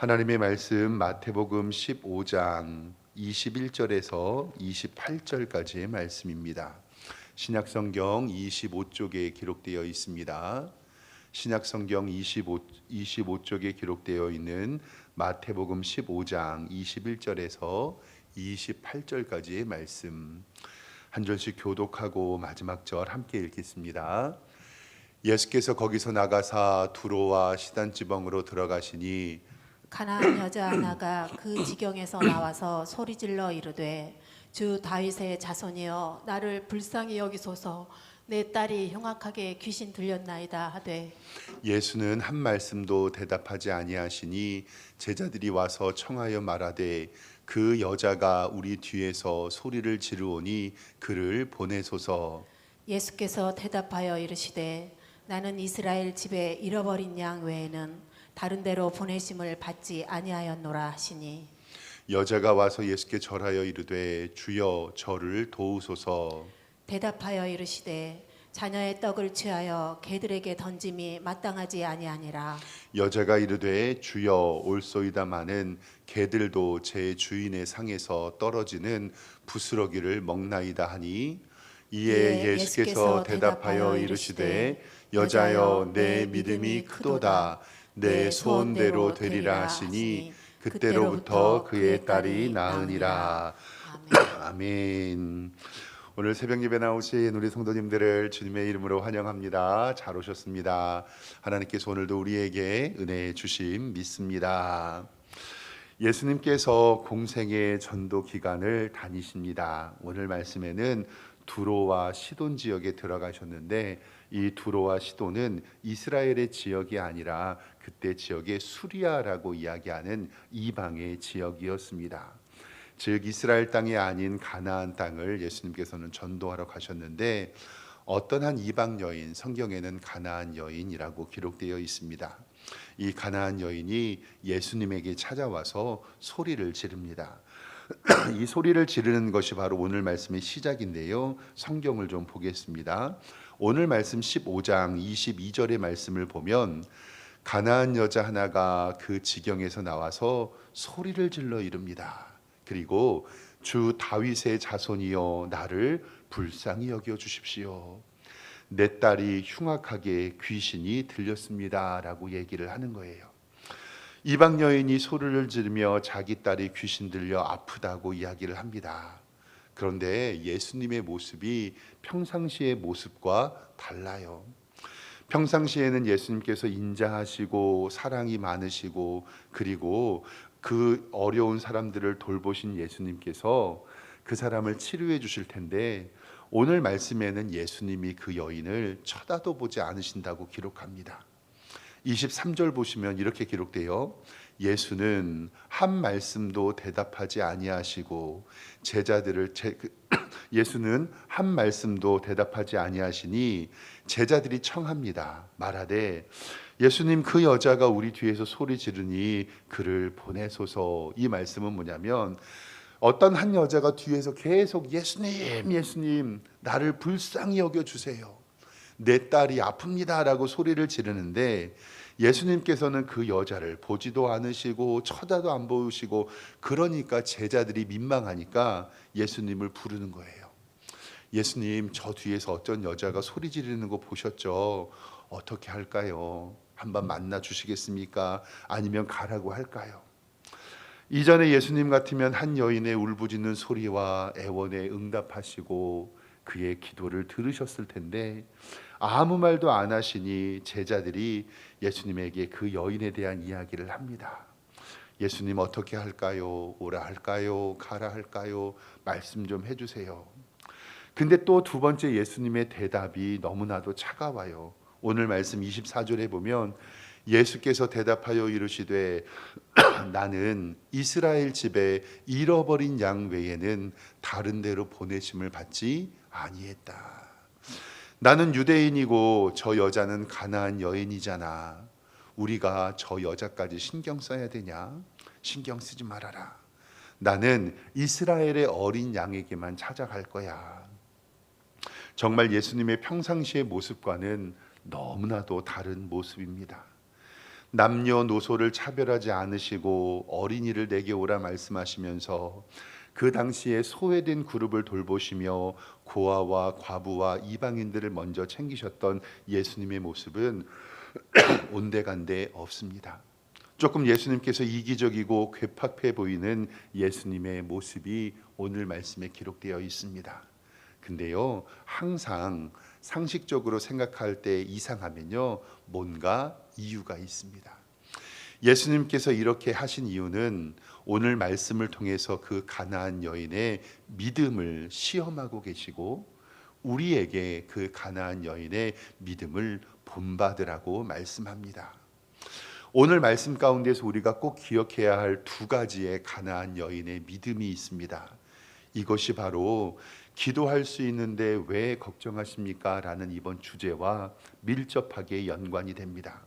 하나님의 말씀 마태복음 15장 21절에서 28절까지의 말씀입니다. 신약성경 25쪽에 기록되어 있습니다. 신약성경 25쪽에 기록되어 있는 마태복음 15장 21절에서 28절까지의 말씀 한 절씩 교독하고 마지막 절 함께 읽겠습니다. 예수께서 거기서 나가사 두로와 시단 지방으로 들어가시니 가나안 여자 하나가 그 지경에서 나와서 소리질러 이르되 주 다윗의 자손이여 나를 불쌍히 여기소서 내 딸이 흉악하게 귀신 들렸나이다 하되 예수는 한 말씀도 대답하지 아니하시니 제자들이 와서 청하여 말하되 그 여자가 우리 뒤에서 소리를 지르오니 그를 보내소서. 예수께서 대답하여 이르시되 나는 이스라엘 집에 잃어버린 양 외에는 다른 데로 보내심을 받지 아니하였노라 하시니 여자가 와서 예수께 절하여 이르되 주여 저를 도우소서. 대답하여 이르시되 자녀의 떡을 취하여 개들에게 던짐이 마땅하지 아니하니라. 여자가 이르되 주여 올소이다마는 개들도 제 주인의 상에서 떨어지는 부스러기를 먹나이다 하니 이에 예수께서 대답하여 이르시되 여자여 내 믿음이 크도다 내 소원대로 되리라 하시니 그때로부터 그의 딸이 나으니라. 아멘. 오늘 새벽 예배 나오신 우리 성도님들을 주님의 이름으로 환영합니다. 잘 오셨습니다. 하나님께서 오늘도 우리에게 은혜 주심 믿습니다. 예수님께서 공생의 전도 기간을 다니십니다. 오늘 말씀에는 두로와 시돈 지역에 들어가셨는데 이 두로와 시돈은 이스라엘의 지역이 아니라 그때 지역의 수리아라고 이야기하는 이방의 지역이었습니다. 즉 이스라엘 땅이 아닌 가나안 땅을 예수님께서는 전도하러 가셨는데 어떤 한 이방 여인, 성경에는 가나안 여인이라고 기록되어 있습니다. 이 가나안 여인이 예수님에게 찾아와서 소리를 지릅니다. 이 소리를 지르는 것이 바로 오늘 말씀의 시작인데요. 성경을 좀 보겠습니다. 오늘 말씀 15장 22절의 말씀을 보면 가나안 여자 하나가 그 지경에서 나와서 소리를 질러 이릅니다. 그리고 주 다윗의 자손이여 나를 불쌍히 여겨 주십시오. 내 딸이 흉악하게 귀신이 들렸습니다 라고 얘기를 하는 거예요. 이방 여인이 소리를 지르며 자기 딸이 귀신 들려 아프다고 이야기를 합니다. 그런데 예수님의 모습이 평상시의 모습과 달라요. 평상시에는 예수님께서 인자하시고 사랑이 많으시고 그리고 그 어려운 사람들을 돌보신 예수님께서 그 사람을 치료해 주실 텐데 오늘 말씀에는 예수님이 그 여인을 쳐다도 보지 않으신다고 기록합니다. 23절 보시면 이렇게 기록돼요. 예수는 한 말씀도 대답하지 아니하시고 예수는 한 말씀도 대답하지 아니하시니 제자들이 청합니다. 말하되 예수님 그 여자가 우리 뒤에서 소리 지르니 그를 보내소서. 이 말씀은 뭐냐면 어떤 한 여자가 뒤에서 계속 예수님 나를 불쌍히 여겨주세요. 내 딸이 아픕니다 라고 소리를 지르는데 예수님께서는 그 여자를 보지도 않으시고 쳐다도 안 보시고 그러니까 제자들이 민망하니까 예수님을 부르는 거예요. 예수님 저 뒤에서 어떤 여자가 소리 지르는 거 보셨죠? 어떻게 할까요? 한번 만나 주시겠습니까? 아니면 가라고 할까요? 이전에 예수님 같으면 한 여인의 울부짖는 소리와 애원에 응답하시고 그의 기도를 들으셨을 텐데 아무 말도 안 하시니 제자들이 예수님에게 그 여인에 대한 이야기를 합니다. 예수님 어떻게 할까요? 오라 할까요? 가라 할까요? 말씀 좀 해주세요. 근데 또 두 번째 예수님의 대답이 너무나도 차가워요. 오늘 말씀 24절에 보면 예수께서 대답하여 이르시되 나는 이스라엘 집에 잃어버린 양 외에는 다른 데로 보내심을 받지 아니했다. 나는 유대인이고 저 여자는 가나안 여인이잖아. 우리가 저 여자까지 신경 써야 되냐? 신경 쓰지 말아라. 나는 이스라엘의 어린 양에게만 찾아갈 거야. 정말 예수님의 평상시의 모습과는 너무나도 다른 모습입니다. 남녀노소를 차별하지 않으시고 어린이를 내게 오라 말씀하시면서 그 당시에 소외된 그룹을 돌보시며 고아와 과부와 이방인들을 먼저 챙기셨던 예수님의 모습은 온데간데 없습니다. 조금 예수님께서 이기적이고 괴팍해 보이는 예수님의 모습이 오늘 말씀에 기록되어 있습니다. 근데요, 항상 상식적으로 생각할 때 이상하면요, 뭔가 이유가 있습니다. 예수님께서 이렇게 하신 이유는 오늘 말씀을 통해서 그 가나안 여인의 믿음을 시험하고 계시고 우리에게 그 가나안 여인의 믿음을 본받으라고 말씀합니다. 오늘 말씀 가운데서 우리가 꼭 기억해야 할 두 가지의 가나안 여인의 믿음이 있습니다. 이것이 바로 기도할 수 있는데 왜 걱정하십니까? 라는 이번 주제와 밀접하게 연관이 됩니다.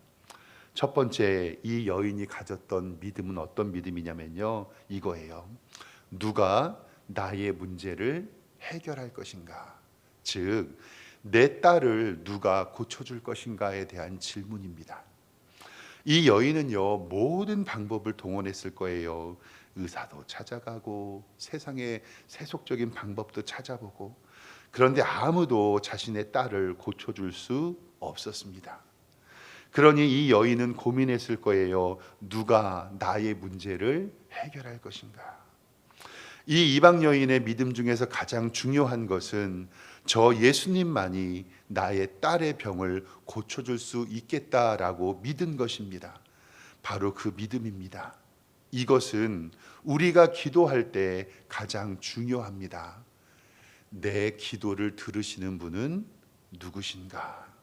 첫 번째, 이 여인이 가졌던 믿음은 어떤 믿음이냐면요, 이거예요. 누가 나의 문제를 해결할 것인가? 즉, 내 딸을 누가 고쳐줄 것인가에 대한 질문입니다. 이 여인은요, 모든 방법을 동원했을 거예요. 의사도 찾아가고 세상의 세속적인 방법도 찾아보고, 그런데 아무도 자신의 딸을 고쳐줄 수 없었습니다. 그러니 이 여인은 고민했을 거예요. 누가 나의 문제를 해결할 것인가? 이 이방 여인의 믿음 중에서 가장 중요한 것은 저 예수님만이 나의 딸의 병을 고쳐줄 수 있겠다라고 믿은 것입니다. 바로 그 믿음입니다. 이것은 우리가 기도할 때 가장 중요합니다. 내 기도를 들으시는 분은 누구신가?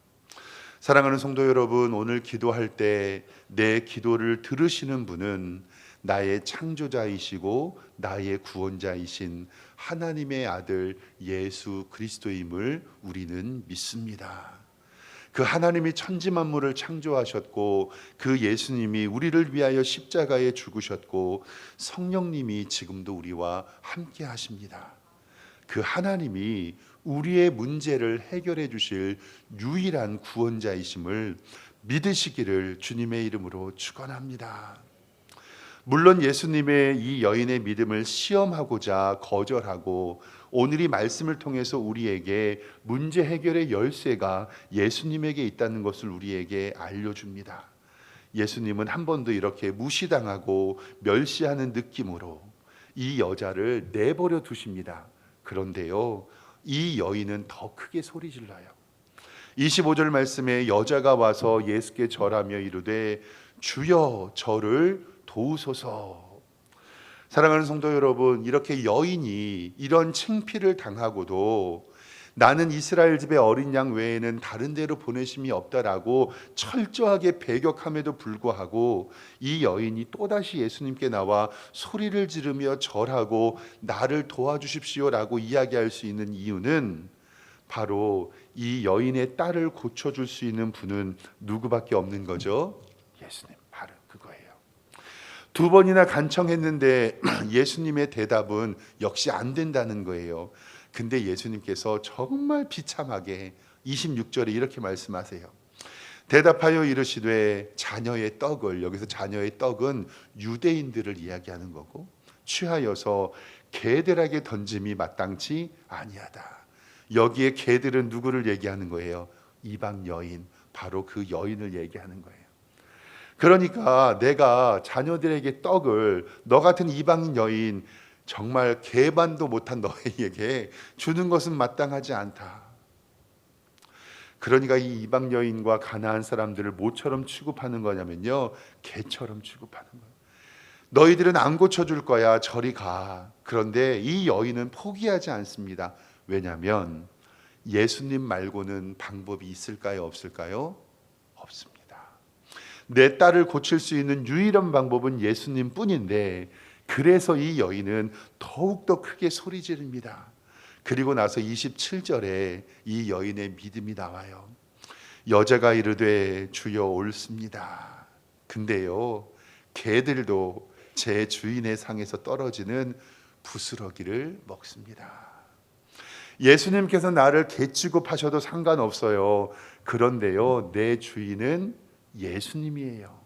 사랑하는 성도 여러분, 오늘 기도할 때 내 기도를 들으시는 분은 나의 창조자이시고 나의 구원자이신 하나님의 아들 예수 그리스도임을 우리는 믿습니다. 그 하나님이 천지 만물을 창조하셨고 그 예수님이 우리를 위하여 십자가에 죽으셨고 성령님이 지금도 우리와 함께 하십니다. 그 하나님이 우리의 문제를 해결해 주실 유일한 구원자이심을 믿으시기를 주님의 이름으로 축원합니다. 물론 예수님의 이 여인의 믿음을 시험하고자 거절하고 오늘 이 말씀을 통해서 우리에게 문제 해결의 열쇠가 예수님에게 있다는 것을 우리에게 알려줍니다. 예수님은 한 번도 이렇게 무시당하고 멸시하는 느낌으로 이 여자를 내버려 두십니다. 그런데요, 이 여인은 더 크게 소리 질러요. 25절 말씀에 여자가 와서 예수께 절하며 이르되 주여 저를 도우소서. 사랑하는 성도 여러분, 이렇게 여인이 이런 창피를 당하고도 나는 이스라엘 집의 어린 양 외에는 다른 데로 보내심이 없다라고 철저하게 배격함에도 불구하고 이 여인이 또다시 예수님께 나와 소리를 지르며 절하고 나를 도와주십시오라고 이야기할 수 있는 이유는 바로 이 여인의 딸을 고쳐줄 수 있는 분은 누구밖에 없는 거죠? 예수님, 바로 그거예요. 두 번이나 간청했는데 예수님의 대답은 역시 안 된다는 거예요. 근데 예수님께서 정말 비참하게 26절에 이렇게 말씀하세요. 대답하여 이르시되 자녀의 떡을, 여기서 자녀의 떡은 유대인들을 이야기하는 거고, 취하여서 개들에게 던짐이 마땅치 아니하다. 여기에 개들은 누구를 얘기하는 거예요? 이방 여인, 바로 그 여인을 얘기하는 거예요. 그러니까 내가 자녀들에게 떡을 너 같은 이방인 여인, 정말 개반도 못한 너에게 주는 것은 마땅하지 않다. 그러니까 이 이방 여인과 가나안 사람들을 뭐처럼 취급하는 거냐면요, 개처럼 취급하는 거예요. 너희들은 안 고쳐줄 거야, 저리 가. 그런데 이 여인은 포기하지 않습니다. 왜냐하면 예수님 말고는 방법이 있을까요, 없을까요? 없습니다. 내 딸을 고칠 수 있는 유일한 방법은 예수님 뿐인데, 그래서 이 여인은 더욱더 크게 소리 지릅니다. 그리고 나서 27절에 이 여인의 믿음이 나와요. 여자가 이르되 주여 옳습니다. 근데요, 개들도 제 주인의 상에서 떨어지는 부스러기를 먹습니다. 예수님께서 나를 개 취급하셔도 상관없어요. 그런데요, 내 주인은 예수님이에요.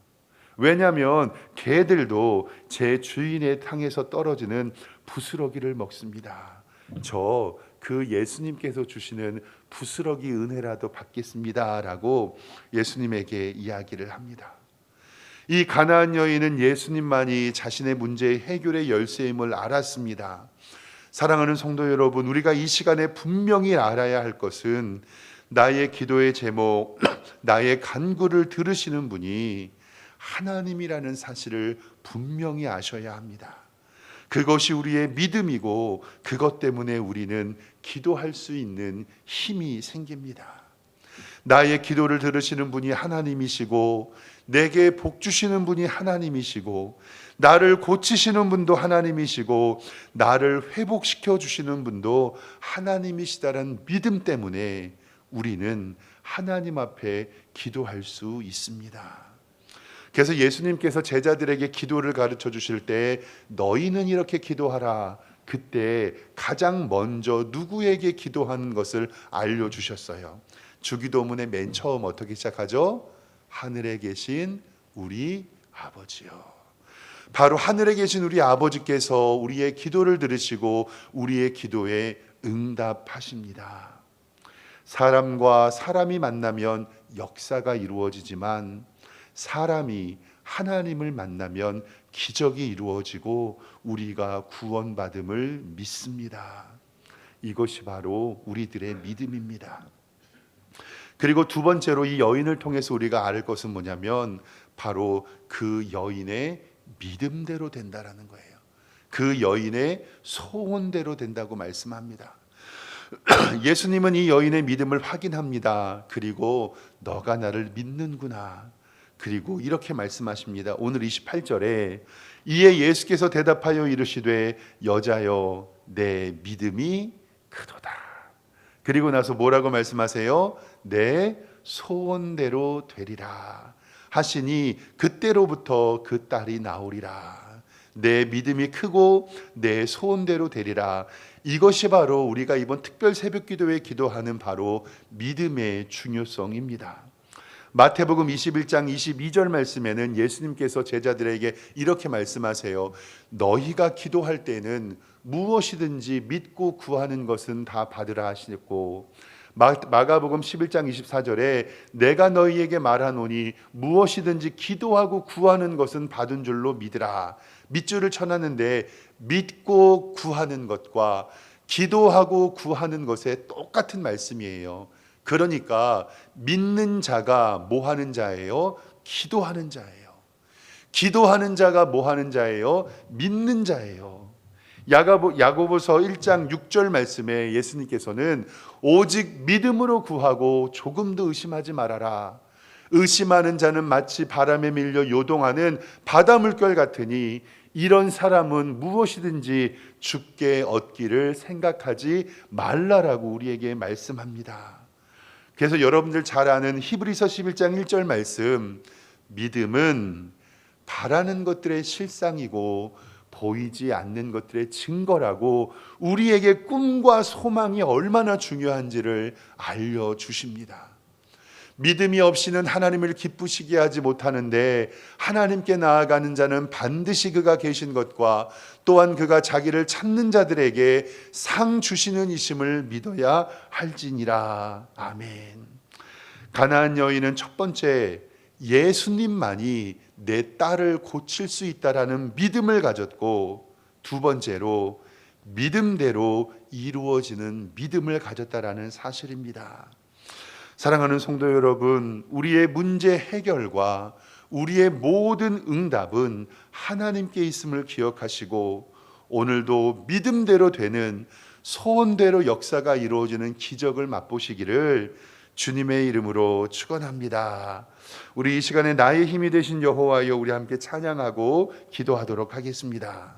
왜냐하면 개들도 제 주인의 탕에서 떨어지는 부스러기를 먹습니다. 저 그 예수님께서 주시는 부스러기 은혜라도 받겠습니다라고 예수님에게 이야기를 합니다. 이 가나안 여인은 예수님만이 자신의 문제의 해결의 열쇠임을 알았습니다. 사랑하는 성도 여러분, 우리가 이 시간에 분명히 알아야 할 것은 나의 기도의 제목, 나의 간구를 들으시는 분이 하나님이라는 사실을 분명히 아셔야 합니다. 그것이 우리의 믿음이고 그것 때문에 우리는 기도할 수 있는 힘이 생깁니다. 나의 기도를 들으시는 분이 하나님이시고 내게 복 주시는 분이 하나님이시고 나를 고치시는 분도 하나님이시고 나를 회복시켜 주시는 분도 하나님이시다라는 믿음 때문에 우리는 하나님 앞에 기도할 수 있습니다. 그래서 예수님께서 제자들에게 기도를 가르쳐 주실 때 너희는 이렇게 기도하라. 그때 가장 먼저 누구에게 기도하는 것을 알려주셨어요. 주기도문의 맨 처음 어떻게 시작하죠? 하늘에 계신 우리 아버지요. 바로 하늘에 계신 우리 아버지께서 우리의 기도를 들으시고 우리의 기도에 응답하십니다. 사람과 사람이 만나면 역사가 이루어지지만 사람이 하나님을 만나면 기적이 이루어지고 우리가 구원받음을 믿습니다. 이것이 바로 우리들의 믿음입니다. 그리고 두 번째로 이 여인을 통해서 우리가 알 것은 뭐냐면 바로 그 여인의 믿음대로 된다라는 거예요. 그 여인의 소원대로 된다고 말씀합니다. 예수님은 이 여인의 믿음을 확인합니다. 그리고 너가 나를 믿는구나. 그리고 이렇게 말씀하십니다. 오늘 28절에 이에 예수께서 대답하여 이르시되 여자여 내 믿음이 크도다. 그리고 나서 뭐라고 말씀하세요? 내 소원대로 되리라 하시니 그때로부터 그 딸이 나오리라. 내 믿음이 크고 내 소원대로 되리라. 이것이 바로 우리가 이번 특별 새벽기도에 기도하는 바로 믿음의 중요성입니다. 마태복음 21장 22절 말씀에는 예수님께서 제자들에게 이렇게 말씀하세요. 너희가 기도할 때는 무엇이든지 믿고 구하는 것은 다 받으라 하시고, 마가복음 11장 24절에 내가 너희에게 말하노니 무엇이든지 기도하고 구하는 것은 받은 줄로 믿으라. 밑줄을 쳐놨는데 믿고 구하는 것과 기도하고 구하는 것에 똑같은 말씀이에요. 그러니까 믿는 자가 뭐 하는 자예요? 기도하는 자예요. 기도하는 자가 뭐 하는 자예요? 믿는 자예요. 야고보서 1장 6절 말씀에 예수님께서는 오직 믿음으로 구하고 조금도 의심하지 말아라. 의심하는 자는 마치 바람에 밀려 요동하는 바다 물결 같으니 이런 사람은 무엇이든지 주께 얻기를 생각하지 말라라고 우리에게 말씀합니다. 그래서 여러분들 잘 아는 히브리서 11장 1절 말씀, 믿음은 바라는 것들의 실상이고 보이지 않는 것들의 증거라고 우리에게 꿈과 소망이 얼마나 중요한지를 알려주십니다. 믿음이 없이는 하나님을 기쁘시게 하지 못하는데 하나님께 나아가는 자는 반드시 그가 계신 것과 또한 그가 자기를 찾는 자들에게 상 주시는 이심을 믿어야 할지니라. 아멘. 가나안 여인은 첫 번째 예수님만이 내 딸을 고칠 수 있다라는 믿음을 가졌고, 두 번째로 믿음대로 이루어지는 믿음을 가졌다라는 사실입니다. 사랑하는 성도 여러분, 우리의 문제 해결과 우리의 모든 응답은 하나님께 있음을 기억하시고 오늘도 믿음대로 되는 소원대로 역사가 이루어지는 기적을 맛보시기를 주님의 이름으로 축원합니다. 우리 이 시간에 나의 힘이 되신 여호와여, 우리 함께 찬양하고 기도하도록 하겠습니다.